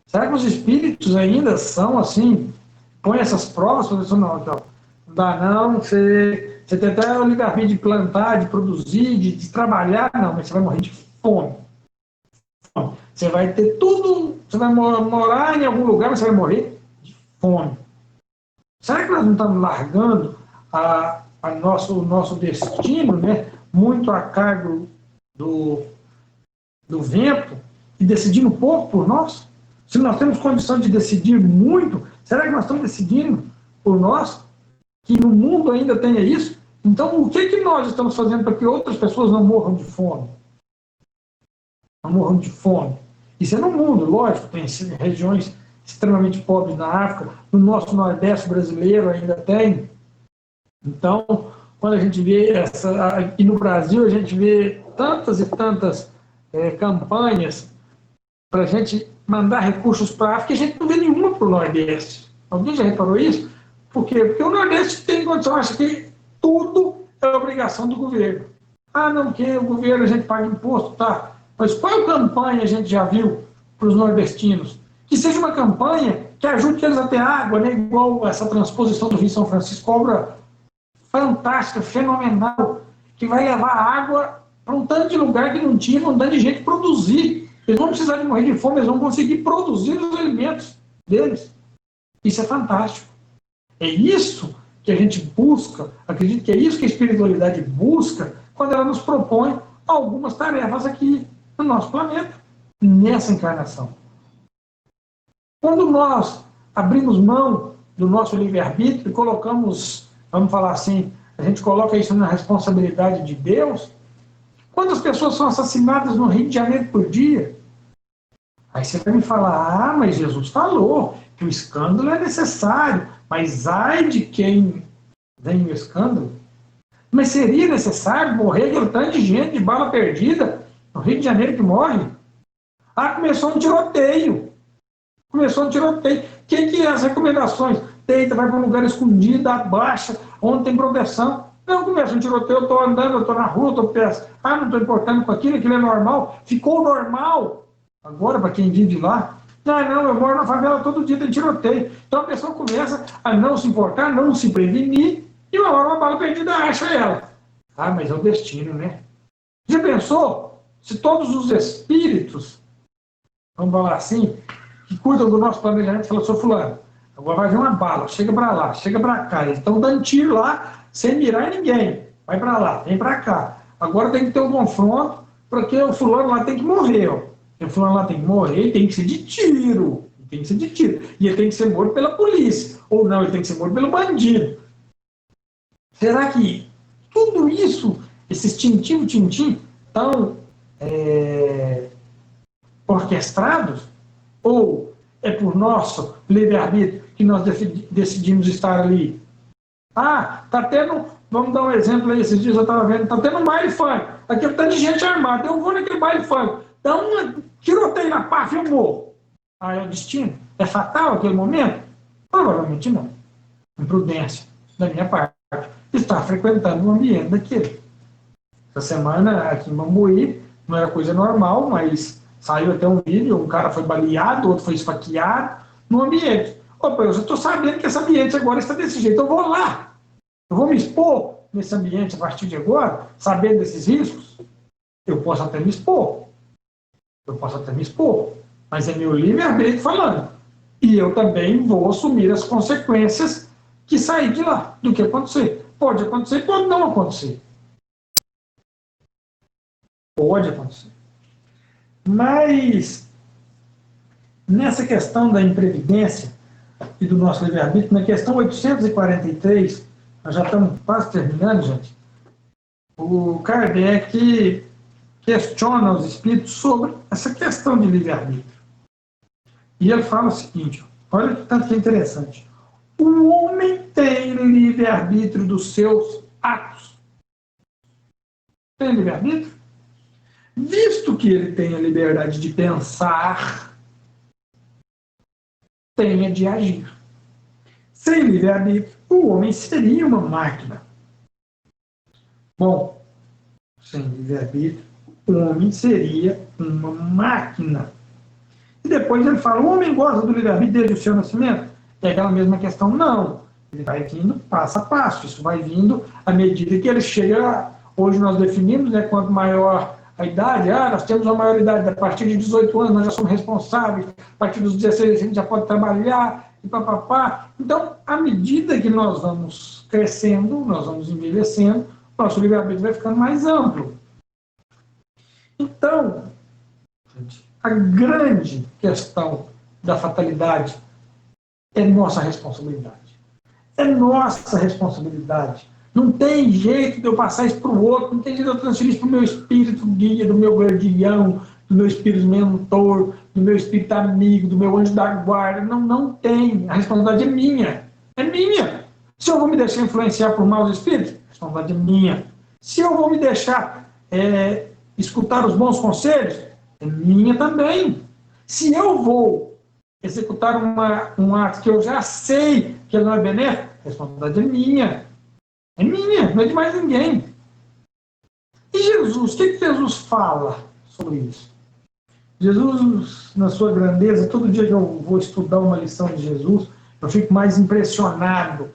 Será que os espíritos ainda são assim, põem essas provas para dizer, não dá não, você tem até o livre-arbítrio de plantar, de produzir, de trabalhar, não, mas você vai morrer de fome. Você vai ter tudo, você vai morar em algum lugar, mas você vai morrer de fome. Será que nós não estamos largando o nosso destino, né, muito a cargo do vento e decidindo pouco por nós? Se nós temos condição de decidir muito, será que nós estamos decidindo por nós? Que no mundo ainda tenha isso? Então, o que nós estamos fazendo para que outras pessoas não morram de fome? Não morram de fome. Isso é no mundo, lógico, tem regiões extremamente pobres na África, no nosso Nordeste brasileiro ainda tem. Então, quando a gente vê aqui no Brasil, a gente vê tantas e tantas campanhas para a gente mandar recursos para a África, e a gente não vê nenhuma para o Nordeste. Alguém já reparou isso? Por quê? Porque o Nordeste tem condição, acha que tudo é obrigação do governo. Ah, não, que o governo a gente paga imposto, tá. Mas qual campanha a gente já viu para os nordestinos? Que seja uma campanha que ajude eles a ter água, né? Igual essa transposição do Rio São Francisco, obra fantástica, fenomenal, que vai levar água para um tanto de lugar que não tinha, um tanto de gente produzir. Eles não precisar de morrer de fome, eles vão conseguir produzir os alimentos deles. Isso é fantástico. É isso que a gente busca, acredito que é isso que a espiritualidade busca quando ela nos propõe algumas tarefas aqui no nosso planeta, nessa encarnação. Quando nós abrimos mão do nosso livre-arbítrio e colocamos, vamos falar assim, a gente coloca isso na responsabilidade de Deus, quantas pessoas são assassinadas no Rio de Janeiro por dia? Aí você vai me falar, mas Jesus falou que o escândalo é necessário, mas ai de quem vem o escândalo. Mas seria necessário morrer aquele tanto de gente de bala perdida no Rio de Janeiro que morre? Ah, começou um tiroteio. Quem que é as recomendações? Deita, vai para um lugar escondido, abaixa, onde tem proteção. Não, começa um tiroteio, eu estou andando, eu estou na rua, eu estou perto. Ah, não estou importando com aquilo é normal. Ficou normal. Agora, para quem vive lá, não, eu moro na favela, todo dia tem tiroteio. Então a pessoa começa a não se importar, não se prevenir, e uma hora uma bala perdida acha ela. Ah, mas é o destino, né? Já pensou se todos os espíritos, vamos falar assim, que cuidam do nosso planejamento, falam, sou fulano, agora vai vir uma bala, chega para lá, chega para cá, eles estão dando tiro lá, sem mirar em ninguém, vai para lá, vem para cá. Agora tem que ter um confronto, porque o fulano lá tem que morrer, ó. O fulano lá tem que morrer e tem que ser de tiro. E ele tem que ser morto pela polícia. Ou não, ele tem que ser morto pelo bandido. Será que tudo isso, esses tintim, estão orquestrados? Ou é por nosso livre-arbítrio que nós decidimos estar ali? Ah, tá tendo, vamos dar um exemplo aí, esses dias eu estava vendo, tá tendo um baile funk. Aqui tá de gente armada, eu vou naquele baile funk. Dá um tiroteio na pá, eu morro. Ah, é o destino? É fatal aquele momento? Provavelmente não. Imprudência da minha parte. Estar frequentando o ambiente daquele. Essa semana, aqui em Mambuí, não era coisa normal, mas Saiu até um vídeo, um cara foi baleado, outro foi esfaqueado no ambiente. Opa, eu já estou sabendo que esse ambiente agora está desse jeito, eu vou lá. Eu vou me expor nesse ambiente a partir de agora, sabendo desses riscos? Eu posso até me expor. Mas é meu livre-arbítrio falando. E eu também vou assumir as consequências que sair de lá, do que acontecer. Pode acontecer, pode não acontecer. Pode acontecer. Mas, nessa questão da imprevidência e do nosso livre-arbítrio, na questão 843, nós já estamos quase terminando, gente, o Kardec questiona os espíritos sobre essa questão de livre-arbítrio. E ele fala o seguinte, olha que tanto que é interessante. O homem tem livre-arbítrio dos seus atos. Tem livre-arbítrio? Visto que ele tem a liberdade de pensar, tem de agir. Sem livre-arbítrio, o homem seria uma máquina. Bom, sem livre-arbítrio, o homem seria uma máquina. E depois ele fala, o homem gosta do livre-arbítrio desde o seu nascimento? É aquela mesma questão, não. Ele vai vindo passo a passo, isso vai vindo à medida que ele chega, hoje nós definimos, né, quanto maior a idade, nós temos uma maioridade, a partir de 18 anos nós já somos responsáveis, a partir dos 16 a gente já pode trabalhar, e papapá. Então, à medida que nós vamos crescendo, nós vamos envelhecendo, nosso livre-arbítrio vai ficando mais amplo. Então, a grande questão da fatalidade é nossa responsabilidade. É nossa responsabilidade. Não tem jeito de eu passar isso para o outro, não tem jeito de eu transferir isso para o meu espírito guia, do meu guardião, do meu espírito mentor, do meu espírito amigo, do meu anjo da guarda. Não tem. A responsabilidade é minha. É minha. Se eu vou me deixar influenciar por maus espíritos, a responsabilidade é minha. Se eu vou me deixar escutar os bons conselhos, é minha também. Se eu vou executar um ato que eu já sei que ele não é benéfico, a responsabilidade é minha. É minha, não é de mais ninguém. E Jesus, o que Jesus fala sobre isso? Jesus, na sua grandeza, todo dia que eu vou estudar uma lição de Jesus, eu fico mais impressionado.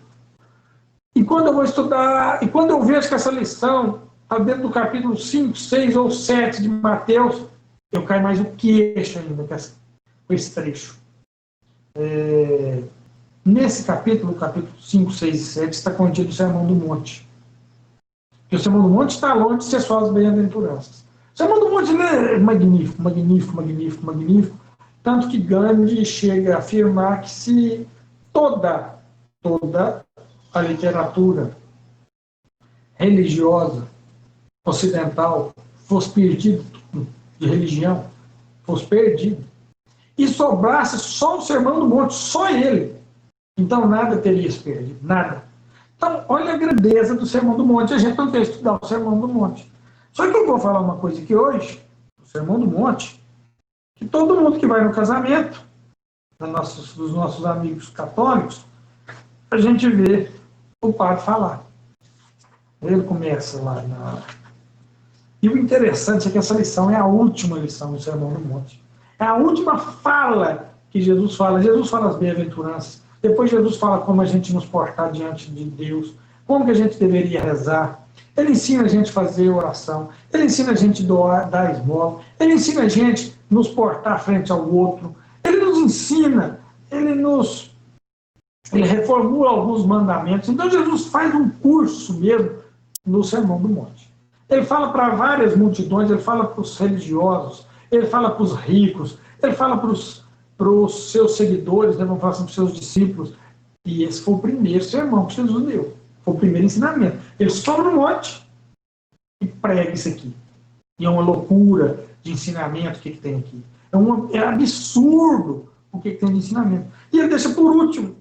E quando eu vou estudar, e quando eu vejo que essa lição está dentro do capítulo 5, 6 ou 7 de Mateus, eu caio mais o queixo ainda com esse trecho. Nesse capítulo 5, 6 e 7, está contido o Sermão do Monte. E o Sermão do Monte está longe de ser só as bem-aventuranças. O Sermão do Monte é magnífico, magnífico, magnífico, magnífico, tanto que Gandhi chega a afirmar que se toda a literatura religiosa ocidental fosse perdida de religião, fosse perdido, e sobrasse só o Sermão do Monte, só ele, então nada teria se perdido, nada. Então, olha a grandeza do Sermão do Monte, a gente não tem que estudar o Sermão do Monte. Só que eu vou falar uma coisa aqui hoje, o Sermão do Monte, que todo mundo que vai no casamento, dos nossos amigos católicos, a gente vê o padre falar. Ele começa lá E o interessante é que essa lição é a última lição do Sermão do Monte. É a última fala que Jesus fala. Jesus fala as bem-aventuranças. Depois Jesus fala como a gente nos portar diante de Deus, como que a gente deveria rezar. Ele ensina a gente a fazer oração. Ele ensina a gente a dar esmola. Ele ensina a gente a nos portar frente ao outro. Ele nos ensina, ele reformula alguns mandamentos. Então Jesus faz um curso mesmo no Sermão do Monte. Ele fala para várias multidões, ele fala para os religiosos, ele fala para os ricos, ele fala para os seus seguidores, né, vamos falar assim, para os seus discípulos. E esse foi o primeiro sermão que Jesus deu. Foi o primeiro ensinamento. Ele sobe no monte e prega isso aqui. E é uma loucura de ensinamento o que tem aqui. É absurdo o que tem de ensinamento. E ele deixa por último.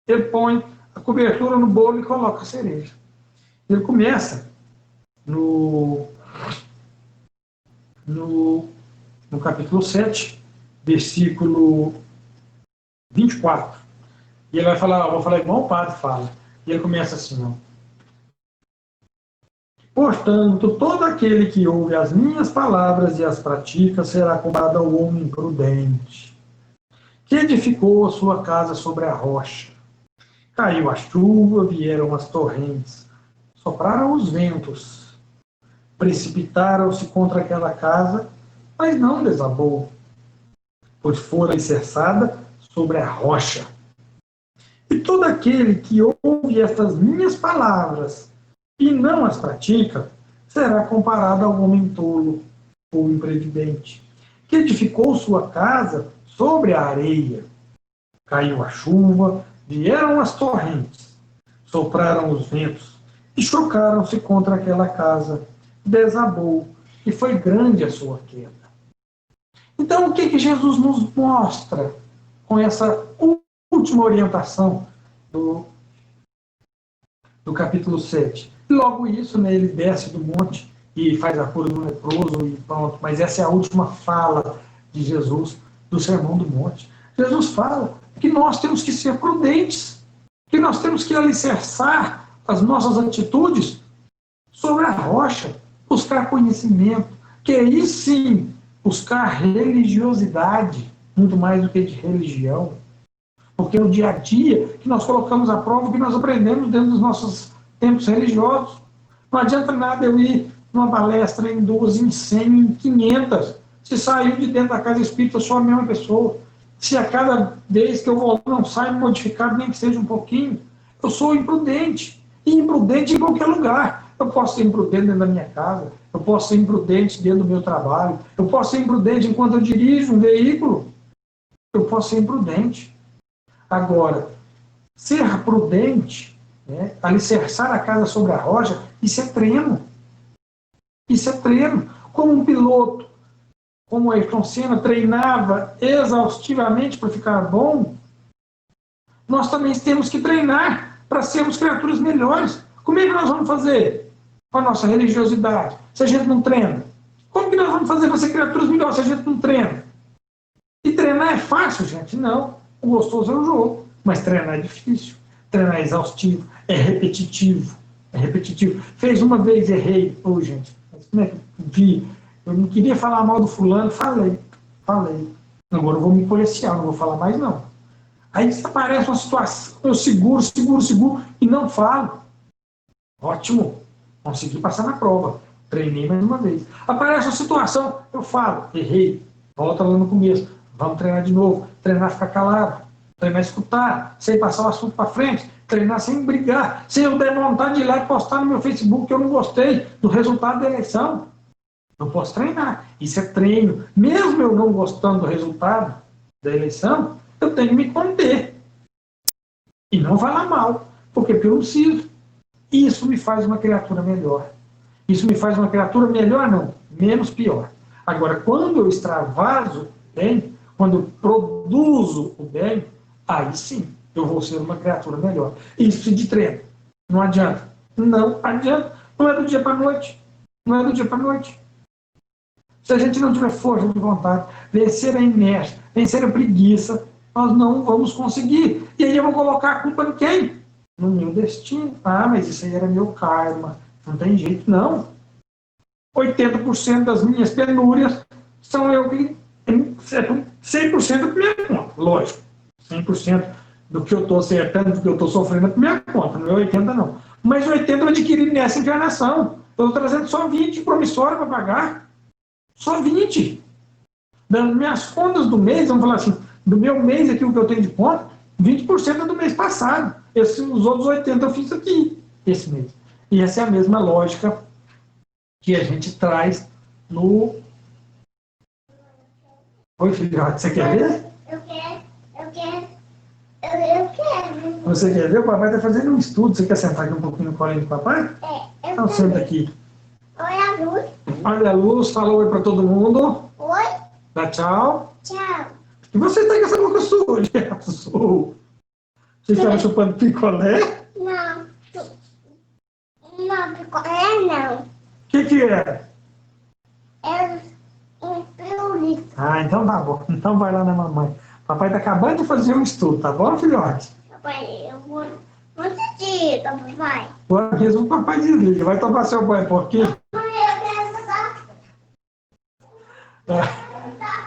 Ele põe a cobertura no bolo e coloca a cereja. Ele começa no capítulo 7, versículo 24. E ele vai falar, vou falar igual o padre fala. E ele começa assim, ó. Portanto, todo aquele que ouve as minhas palavras e as pratica será comparado ao homem prudente, que edificou a sua casa sobre a rocha. Caiu a chuva, vieram as torrentes, sopraram os ventos, precipitaram-se contra aquela casa, mas não desabou, pois fora alicerçada sobre a rocha. E todo aquele que ouve estas minhas palavras e não as pratica, será comparado ao homem tolo ou imprevidente, que edificou sua casa sobre a areia. Caiu a chuva, vieram as torrentes, sopraram os ventos e chocaram-se contra aquela casa, desabou, e foi grande a sua queda. Então, o que Jesus nos mostra com essa última orientação do capítulo 7? Logo isso, né, ele desce do monte e faz a cura do leproso e pronto. Mas essa é a última fala de Jesus do Sermão do Monte. Jesus fala que nós temos que ser prudentes, que nós temos que alicerçar as nossas atitudes sobre a rocha, buscar conhecimento, que aí sim buscar religiosidade, muito mais do que de religião. Porque é o dia a dia que nós colocamos à prova, que nós aprendemos dentro dos nossos tempos religiosos. Não adianta nada eu ir numa palestra em 12, em 100, em 500, se saiu de dentro da casa espírita eu sou a mesma pessoa. Se a cada vez que eu vou não sai modificado, nem que seja um pouquinho, eu sou imprudente. E imprudente em qualquer lugar. Eu posso ser imprudente dentro da minha casa, eu posso ser imprudente dentro do meu trabalho, eu posso ser imprudente enquanto eu dirijo um veículo, eu posso ser imprudente. Agora, ser prudente, né, alicerçar a casa sobre a rocha, isso é treino. Isso é treino. Como um piloto, como Ayrton Senna treinava exaustivamente para ficar bom, nós também temos que treinar para sermos criaturas melhores. Como é que nós vamos fazer com a nossa religiosidade se a gente não treina? Como que nós vamos fazer para ser criaturas melhores se a gente não treina? E treinar é fácil, gente? Não. O gostoso é o jogo, mas treinar é difícil. Treinar é exaustivo, é repetitivo. É repetitivo. Fez uma vez, errei. Ô, gente, como é que eu vi? Eu não queria falar mal do fulano, falei. Agora eu vou me policiar, não vou falar mais não. Aí aparece uma situação, eu seguro, e não falo. Ótimo, consegui passar na prova. Treinei mais uma vez. Aparece uma situação, eu falo, errei. Volta lá no começo. Vamos treinar de novo. Treinar ficar calado. Treinar escutar, sem passar o assunto para frente. Treinar sem brigar. Sem eu der vontade de ir lá e postar no meu Facebook que eu não gostei do resultado da eleição. Eu posso treinar. Isso é treino. Mesmo eu não gostando do resultado da eleição, eu tenho que me conter. E não falar mal. Porque eu não preciso. Isso me faz uma criatura melhor. Isso me faz uma criatura melhor, não. Menos pior. Agora, quando eu extravaso o bem, quando eu produzo o bem, aí sim, eu vou ser uma criatura melhor. Isso de treino. Não adianta. Não adianta. Não é do dia para a noite. Não é do dia para a noite. Se a gente não tiver força de vontade, vencer a inércia, vencer a preguiça, nós não vamos conseguir. E aí eu vou colocar a culpa em quem? No meu destino. Ah, mas isso aí era meu karma. Não tem jeito, não. 80% das minhas penúrias são eu que... 100% da minha conta, lógico. 100% do que eu estou acertando, do que eu estou sofrendo é por minha conta, não é 80% não. Mas 80% eu adquiri nessa encarnação. Eu estou trazendo só 20 promissórios para pagar. Só 20. Das minhas contas do mês, vamos falar assim, do meu mês aqui, o que eu tenho de conta, 20% é do mês passado. Os outros 80% eu fiz aqui, esse mês. E essa é a mesma lógica que a gente traz no... Oi, filhote, você quer ver? Eu quero. Você quer ver? O papai está fazendo um estudo. Você quer sentar aqui um pouquinho no colinho do papai? É, Então senta aqui. Oi, a luz. Olha a luz, fala oi para todo mundo. Oi, Dá tchau. tchau. E você está com essa boca suja, azul. Você estava chupando picolé? Não. Não, picolé não. O que é? É um pirulito. Ah, então tá bom. Então vai lá na mamãe. Papai está acabando de fazer um estudo, tá bom, filhote? Papai, eu vou Muito dia, papai. Agora mesmo o papai desliga. Vai tomar seu banho, porque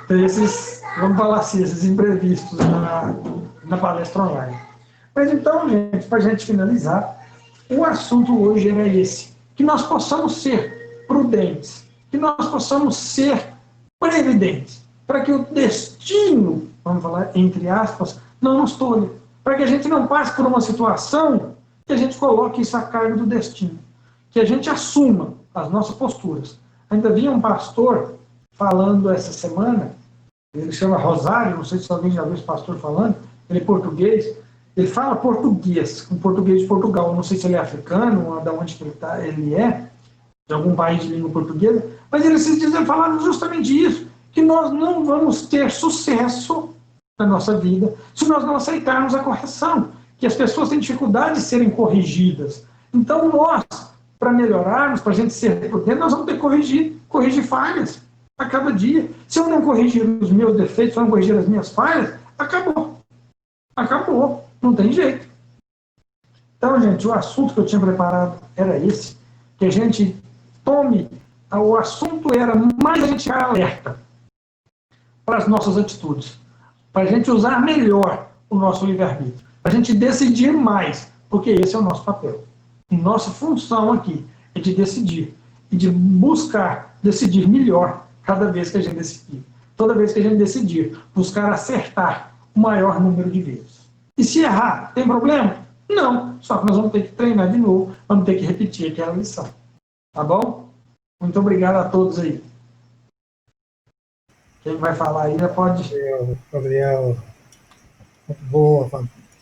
tem esses, vamos falar assim, esses imprevistos na palestra online. Mas então, gente, para a gente finalizar, o assunto hoje era esse, que nós possamos ser prudentes, que nós possamos ser previdentes, para que o destino, vamos falar entre aspas, não nos tolhe, para que a gente não passe por uma situação que a gente coloque isso a cargo do destino, que a gente assuma as nossas posturas. Ainda havia um pastor falando essa semana, ele chama Rosário, não sei se alguém já viu esse pastor falando, ele é português, ele fala português, um português de Portugal, não sei se ele é africano, ou de onde ele é, de algum país de língua portuguesa, mas ele se diz falando justamente isso, que nós não vamos ter sucesso na nossa vida se nós não aceitarmos a correção, que as pessoas têm dificuldade de serem corrigidas. Então nós, para melhorarmos, para a gente ser prudente, nós vamos ter que corrigir falhas a cada dia. Se eu não corrigir os meus defeitos, se eu não corrigir as minhas falhas, acabou. Acabou. Não tem jeito. Então, gente, o assunto que eu tinha preparado era esse, que a gente tome, o assunto era mais a gente ficar alerta para as nossas atitudes, para a gente usar melhor o nosso livre-arbítrio, para a gente decidir mais, porque esse é o nosso papel. E nossa função aqui é de decidir, e de buscar decidir melhor cada vez que a gente decidir. Toda vez que a gente decidir, buscar acertar o maior número de vezes. E se errar, tem problema? Não, só que nós vamos ter que treinar de novo, vamos ter que repetir aquela lição. Tá bom? Muito obrigado a todos aí. Quem vai falar aí já pode... Gabriel, muito boa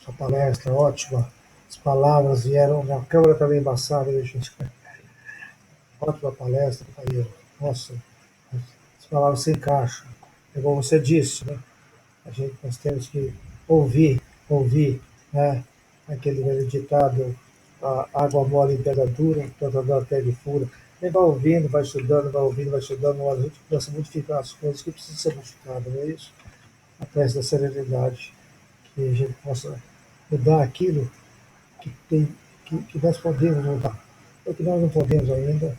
sua palestra, ótima. As palavras vieram, minha câmera está meio embaçada, gente. Ótima palestra, Caio. Nossa, as palavras se encaixam. É como você disse, né? Nós temos que ouvir, né? Aquele velho ditado, a água mole em pedra dura, toda dor até de fura. Ele vai ouvindo, vai estudando, vai ouvindo, vai estudando, a gente começa a modificar as coisas que precisam ser modificadas, não é isso? Através da serenidade, que a gente possa mudar aquilo que nós podemos mudar. O que nós não podemos ainda,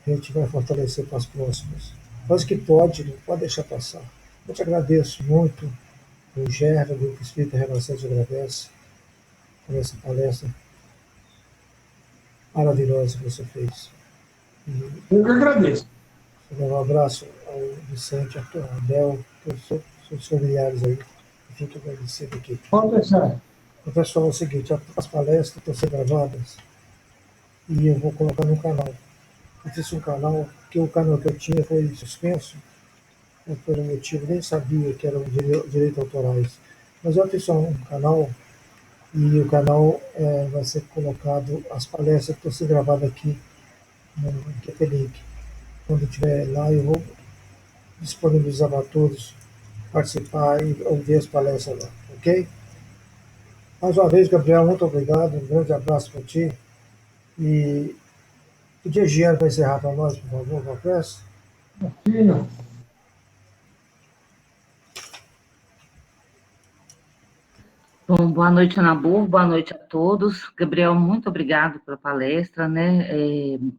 a gente vai fortalecer para as próximas. Mas o que pode, não pode deixar passar. Eu te agradeço muito, o Gerda, do Grupo Espírita Renascença, te agradece por essa palestra maravilhosa que você fez. Eu que agradeço. Um abraço ao Vicente, ao Abel, todos os familiares aí, que fiquem agradecidos aqui. Pode deixar. Eu peço falar o seguinte, as palestras estão sendo gravadas e eu vou colocar no canal. Eu fiz um canal, porque o canal que eu tinha foi suspenso, por um motivo, nem sabia que eram direitos autorais. Mas eu fiz só um canal e o canal vai ser colocado, as palestras que estão sendo gravadas aqui no link. Quando estiver lá, eu vou disponibilizar para todos participar e ouvir as palestras lá, ok? Mais uma vez, Gabriel, muito obrigado, um grande abraço para ti. E pedir a Giana para encerrar para nós, por favor, uma prece. Filho. Bom, boa noite, Nabor, boa noite a todos. Gabriel, muito obrigado pela palestra, né?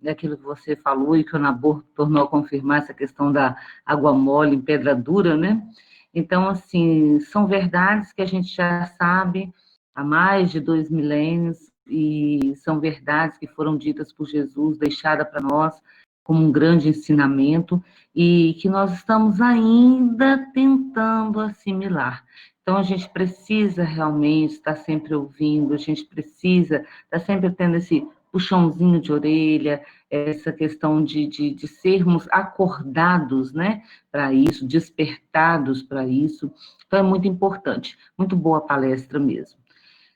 É aquilo que você falou e que o Nabor tornou a confirmar, essa questão da água mole em pedra dura, né? Então, assim, são verdades que a gente já sabe há mais de 2 milênios e são verdades que foram ditas por Jesus, deixadas para nós como um grande ensinamento e que nós estamos ainda tentando assimilar. Então, a gente precisa realmente estar sempre ouvindo, a gente precisa estar sempre tendo esse puxãozinho de orelha, essa questão de sermos acordados, né, para isso, despertados para isso. Então, é muito importante. Muito boa palestra mesmo.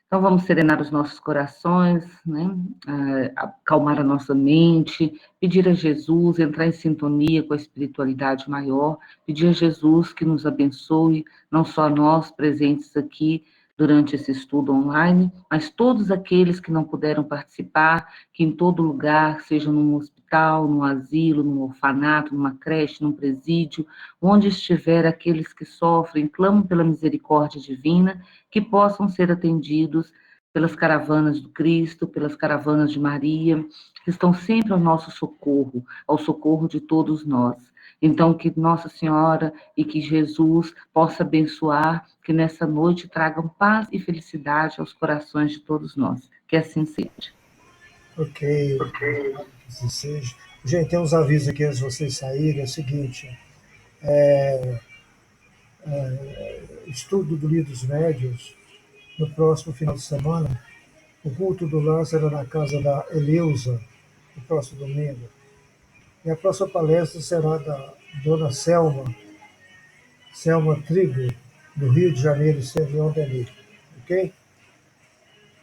Então, vamos serenar os nossos corações, né? Acalmar a nossa mente, pedir a Jesus, entrar em sintonia com a espiritualidade maior, pedir a Jesus que nos abençoe, não só nós presentes aqui durante esse estudo online, mas todos aqueles que não puderam participar, que em todo lugar, seja num hospital, num asilo, num orfanato, numa creche, num presídio, onde estiver aqueles que sofrem, clamam pela misericórdia divina, que possam ser atendidos pelas caravanas do Cristo, pelas caravanas de Maria, que estão sempre ao nosso socorro, ao socorro de todos nós. Então, que Nossa Senhora e que Jesus possa abençoar, que nessa noite tragam paz e felicidade aos corações de todos nós. Que assim seja. Ok, que assim seja. Gente, tem uns avisos aqui antes de vocês saírem, é o seguinte, estudo do Livro dos Médiuns, no próximo final de semana, o culto do lar será na casa da Eleusa, no próximo domingo. E a próxima palestra será da dona Selma Trigo, do Rio de Janeiro, São João Denis. Ok?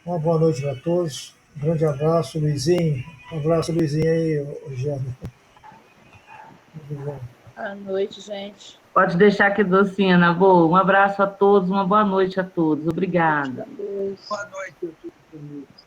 Uma boa noite para todos. Um grande abraço, Luizinho. Um abraço, Luizinho aí, Gênero. Tudo bom. Boa noite, gente. Pode deixar que docinha, Nabô. Um abraço a todos, uma boa noite a todos. Obrigada. Deus. Boa noite a todos.